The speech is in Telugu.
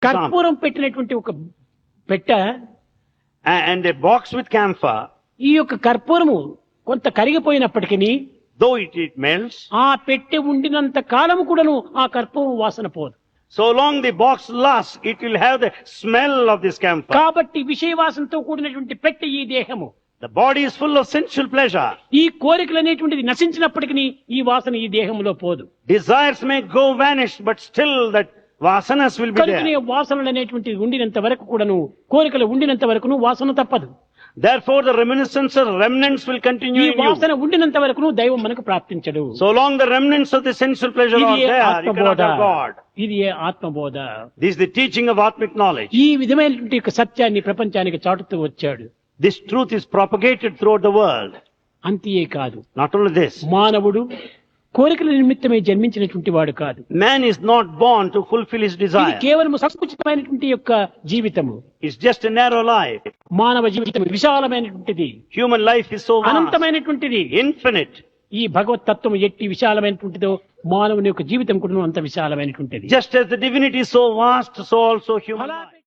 కర్పూరం పెట్టినటువంటి ఒక పెట్ట and a box with camphor, ఈ యొక్క కర్పూరము కొంత కరిగిపోయినప్పటికీ though it melts, ఆ పెట్టె ఉండినంత కాలము కూడాను ఆ కర్పూరం వాసన పోదు. so long the box lasts, it will have the smell of this camphor. కాబట్టి విషయవాసనతో కూడినటువంటి పెట్టె ఈ దేహము. The body is full of sensual pleasure. ఈ కోరికలు అనేటువంటిది నశించినప్పటికీ ఈ వాసన ఈ దేహంలో పోదు. Desires may go vanish, but still that vasanas will be కనుకనే there. వాసనలు అనేటువంటిది ఉండినంత వరకు కూడాను, కోరికలు ఉండినంత వరకును వాసన తప్పదు. Therefore the reminiscence or remnants will continue ఈ in you. వాసన ఉండినంత వరకును దైవం మనకు ప్రాప్తించడు. So long the remnants of the sensual pleasure are ఇది there, you cannot ఆత్మబోధ. have God. ఇది ఆత్మబోధ. This is the teaching of Atmic knowledge. ఈ విధమైనటువంటి యొక్క సత్యాన్ని ప్రపంచానికి చాటుతూ వచ్చాడు. This truth is propagated throughout the world. అంతే కాదు, Not only this, మానవుడు కోరికల నిమిత్తమే జన్మించినటువంటి వాడు కాదు. man is not born to fulfill his ఇది desire. కేవలం సంకుచితమైనటువంటి యొక్క జీవితము. It's just a narrow life. మానవ జీవితం విశాలమైనటువంటిది, Human life is so vast, అనంతమైనటువంటిది. infinite. ఈ భగవత్ తత్వం ఎట్టి విశాలమైనటువంటిదో మానవుని యొక్క జీవితం కూడా అంత విశాలమైనటువంటిది. Just as the divinity is so vast, so also human life.